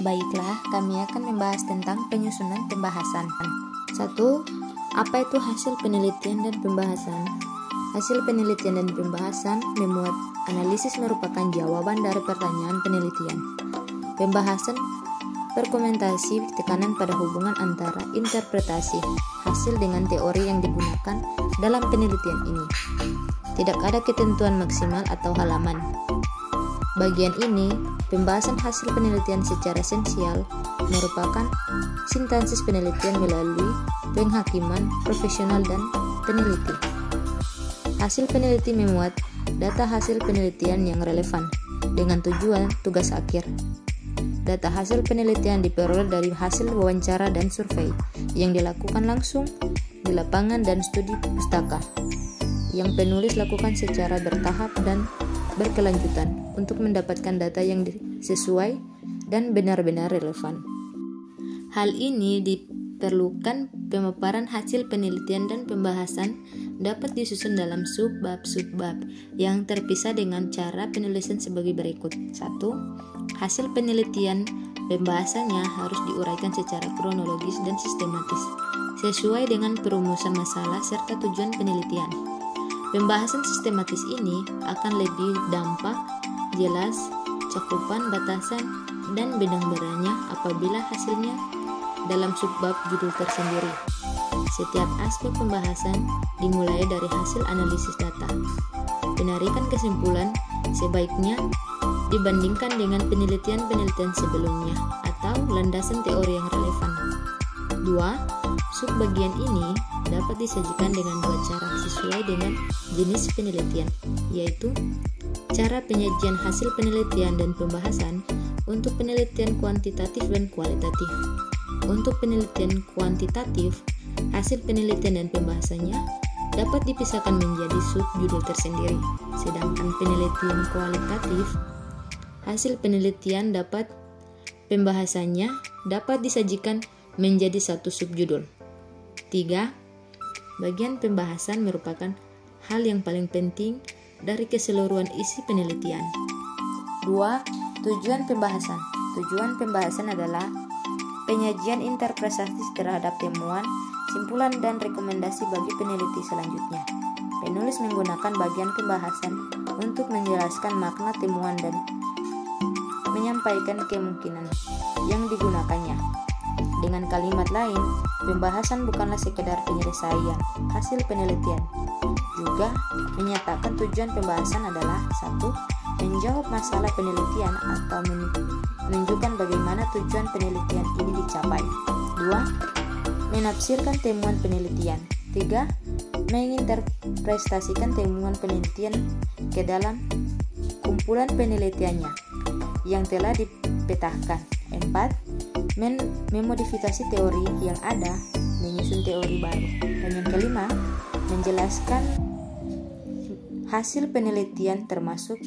Baiklah, kami akan membahas tentang penyusunan pembahasan. 1. Apa itu hasil penelitian dan pembahasan? Hasil penelitian dan pembahasan memuat analisis merupakan jawaban dari pertanyaan penelitian. Pembahasan berkomentasi tekanan pada hubungan antara interpretasi hasil dengan teori yang digunakan dalam penelitian ini. Tidak ada ketentuan maksimal atau halaman. Bagian ini, pembahasan hasil penelitian secara esensial merupakan sintesis penelitian melalui penghakiman profesional dan peneliti. Hasil peneliti memuat data hasil penelitian yang relevan dengan tujuan tugas akhir. Data hasil penelitian diperoleh dari hasil wawancara dan survei yang dilakukan langsung di lapangan dan studi pustaka yang penulis lakukan secara bertahap dan berkelanjutan untuk mendapatkan data yang sesuai dan benar-benar relevan. Hal ini diperlukan pemaparan hasil penelitian dan pembahasan dapat disusun dalam subbab-subbab yang terpisah dengan cara penulisan sebagai berikut. 1. Hasil penelitian pembahasannya harus diuraikan secara kronologis dan sistematis sesuai dengan perumusan masalah serta tujuan penelitian. Pembahasan sistematis ini akan lebih dampak, jelas, cakupan, batasan, dan benang-benangnya apabila hasilnya dalam subbab judul tersendiri. Setiap aspek pembahasan dimulai dari hasil analisis data. Penarikan kesimpulan sebaiknya dibandingkan dengan penelitian-penelitian sebelumnya atau landasan teori yang relevan. 2. Subbagian ini dapat disajikan dengan dua cara sesuai dengan jenis penelitian, yaitu cara penyajian hasil penelitian dan pembahasan untuk penelitian kuantitatif dan kualitatif. Untuk penelitian kuantitatif, hasil penelitian dan pembahasannya dapat dipisahkan menjadi subjudul tersendiri, sedangkan penelitian kualitatif, hasil penelitian dapat pembahasannya dapat disajikan menjadi satu subjudul. 3. Bagian pembahasan merupakan hal yang paling penting dari keseluruhan isi penelitian. 2. Tujuan pembahasan. Tujuan pembahasan adalah penyajian interpretasi terhadap temuan, simpulan, dan rekomendasi bagi peneliti selanjutnya. Penulis menggunakan bagian pembahasan untuk menjelaskan makna temuan dan menyampaikan kemungkinan yang digunakannya. Dengan kalimat lain, pembahasan bukanlah sekedar penyelesaian hasil penelitian. Juga menyatakan tujuan pembahasan adalah 1. Menjawab masalah penelitian atau menunjukkan bagaimana tujuan penelitian ini dicapai. 2. Menafsirkan temuan penelitian. 3. Menginterpretasikan temuan penelitian ke dalam kumpulan penelitiannya yang telah dipetahkan. 4. Memodifikasi teori yang ada, menyusun teori baru. Dan yang kelima, menjelaskan hasil penelitian termasuk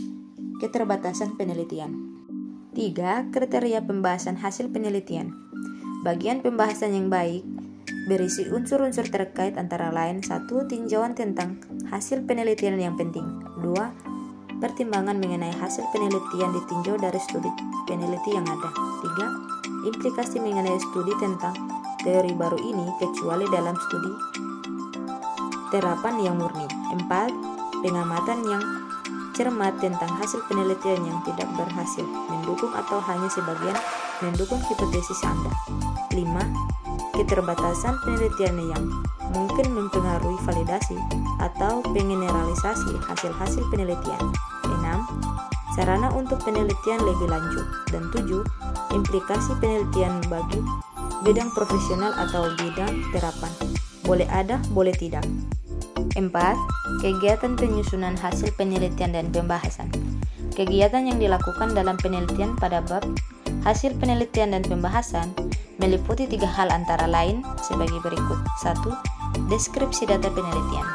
keterbatasan penelitian. 3. Kriteria pembahasan hasil penelitian. Bagian pembahasan yang baik berisi unsur-unsur terkait antara lain 1. Tinjauan tentang hasil penelitian yang penting. 2. Pertimbangan mengenai hasil penelitian ditinjau dari studi peneliti yang ada. 3. Implikasi mengenai studi tentang teori baru ini kecuali dalam studi terapan yang murni. 4. Pengamatan yang cermat tentang hasil penelitian yang tidak berhasil, mendukung atau hanya sebagian mendukung hipotesis Anda. 5. Keterbatasan penelitian yang mungkin mempengaruhi validasi atau pengeneralisasi hasil-hasil penelitian. 6. Sarana untuk penelitian lebih lanjut. Dan 7. Implikasi penelitian bagi bidang profesional atau bidang terapan. Boleh ada, boleh tidak. 4. Kegiatan penyusunan hasil penelitian dan pembahasan. Kegiatan yang dilakukan dalam penelitian pada bab hasil penelitian dan pembahasan meliputi 3 hal antara lain sebagai berikut. 1. Deskripsi data penelitian.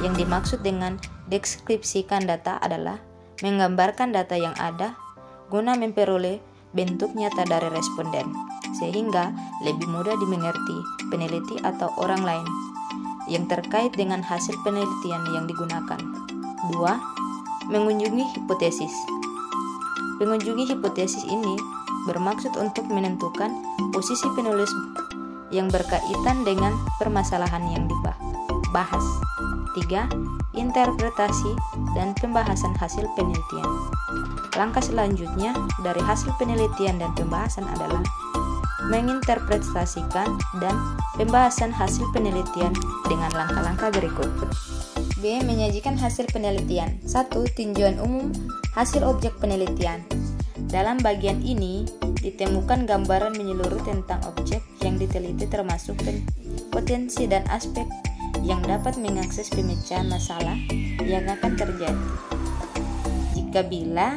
Yang dimaksud dengan deskripsikan data adalah menggambarkan data yang ada guna memperoleh bentuk nyata dari responden, sehingga lebih mudah dimengerti peneliti atau orang lain yang terkait dengan hasil penelitian yang digunakan. 2. Mengunjungi hipotesis. Mengunjungi hipotesis ini bermaksud untuk menentukan posisi penulis yang berkaitan dengan permasalahan yang dibahas. 3. Interpretasi dan pembahasan hasil penelitian. Langkah selanjutnya dari hasil penelitian dan pembahasan adalah menginterpretasikan dan pembahasan hasil penelitian dengan langkah-langkah berikut. B. Menyajikan hasil penelitian. 1. Tinjauan umum hasil objek penelitian. Dalam bagian ini ditemukan gambaran menyeluruh tentang objek yang diteliti termasuk potensi dan aspek yang dapat mengakses pemecahan masalah yang akan terjadi. Jika bila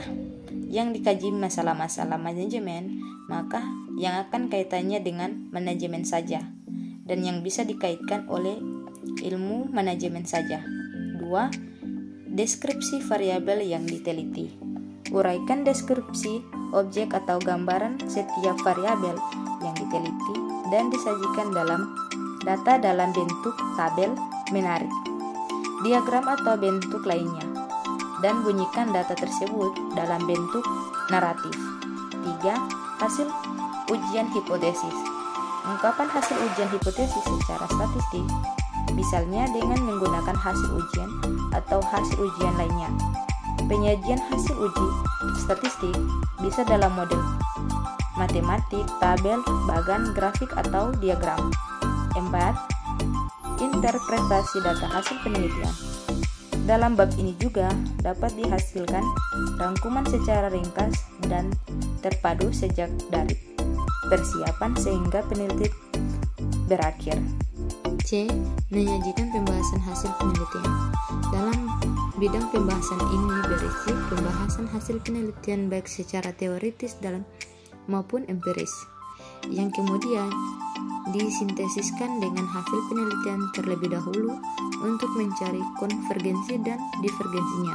yang dikaji masalah-masalah manajemen, maka yang akan kaitannya dengan manajemen saja dan yang bisa dikaitkan oleh ilmu manajemen saja. 2. Deskripsi variabel yang diteliti. Uraikan deskripsi objek atau gambaran setiap variabel yang diteliti dan disajikan data dalam bentuk tabel menarik, diagram atau bentuk lainnya, dan bunyikan data tersebut dalam bentuk naratif. 3. Hasil ujian hipotesis. Ungkapan hasil ujian hipotesis secara statistik, misalnya dengan menggunakan hasil ujian atau hasil ujian lainnya. Penyajian hasil uji statistik bisa dalam model matematik, tabel, bagan, grafik, atau diagram. 4. Interpretasi data hasil penelitian. Dalam bab ini juga dapat dihasilkan rangkuman secara ringkas dan terpadu sejak dari persiapan sehingga penelitian berakhir. C. Menyajikan pembahasan hasil penelitian. Dalam bidang pembahasan ini berisi pembahasan hasil penelitian baik secara teoritis maupun empiris, yang kemudian disintesiskan dengan hasil penelitian terlebih dahulu untuk mencari konvergensi dan divergensinya.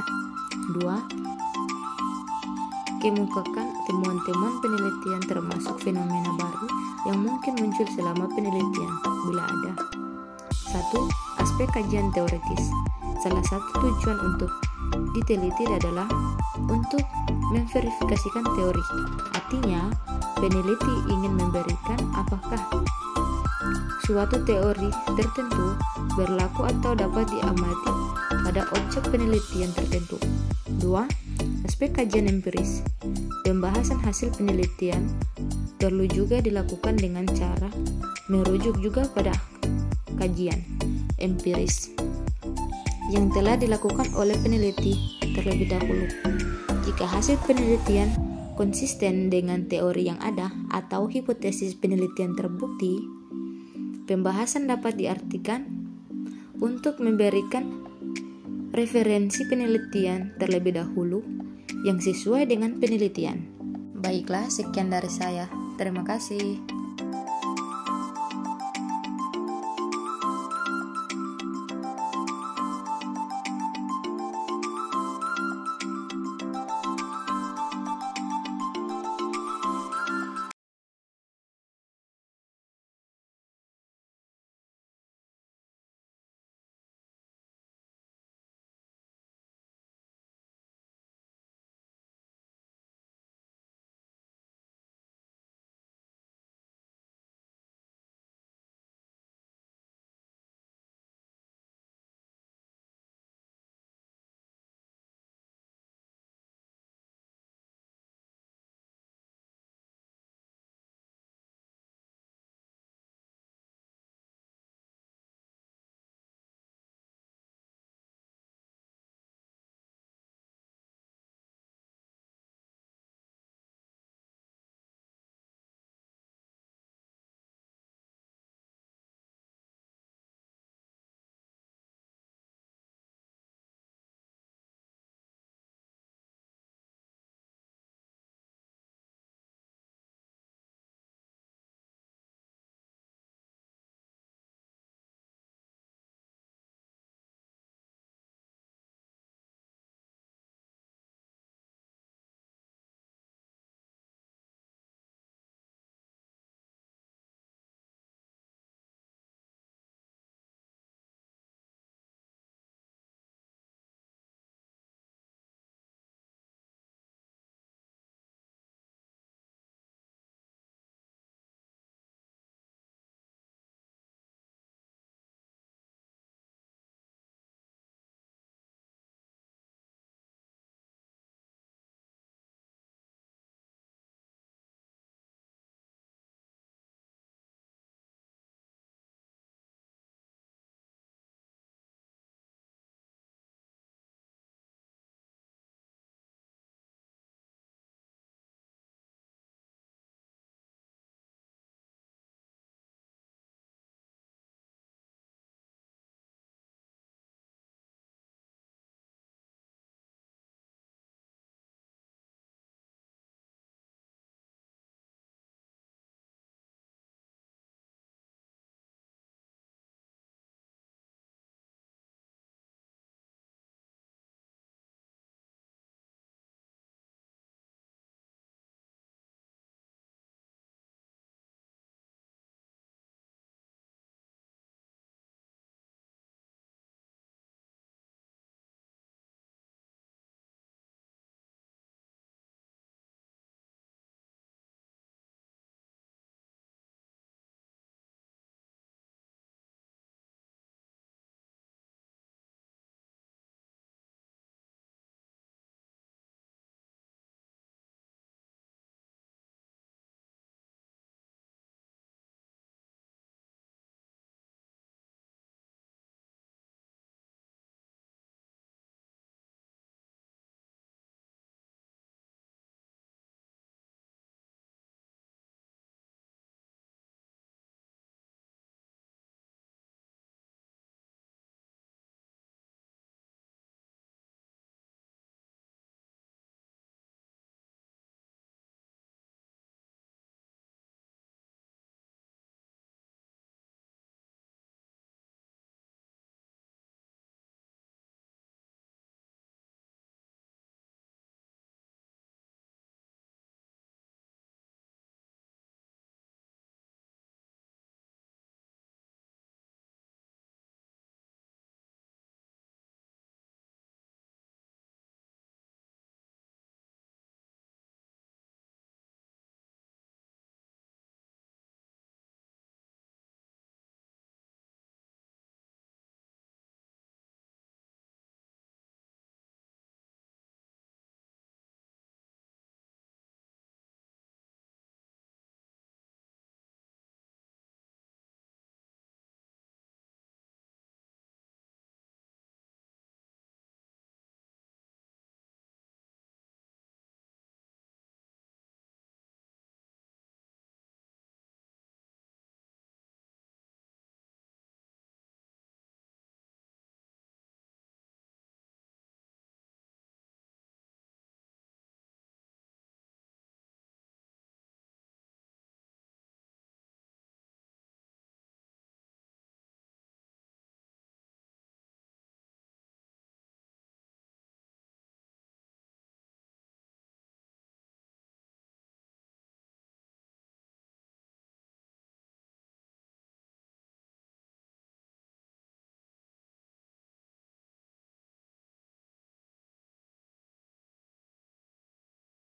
2. Kemukakan temuan-temuan penelitian termasuk fenomena baru yang mungkin muncul selama penelitian bila ada. 1. Aspek kajian teoritis. Salah satu tujuan untuk diteliti adalah untuk memverifikasikan teori. Artinya, peneliti ingin memberikan apakah suatu teori tertentu berlaku atau dapat diamati pada objek penelitian tertentu. 2. Aspek kajian empiris. Pembahasan hasil penelitian perlu juga dilakukan dengan cara merujuk juga pada kajian empiris yang telah dilakukan oleh peneliti terlebih dahulu. Jika hasil penelitian konsisten dengan teori yang ada atau hipotesis penelitian terbukti, pembahasan dapat diartikan untuk memberikan referensi penelitian terlebih dahulu yang sesuai dengan penelitian. Baiklah, sekian dari saya. Terima kasih.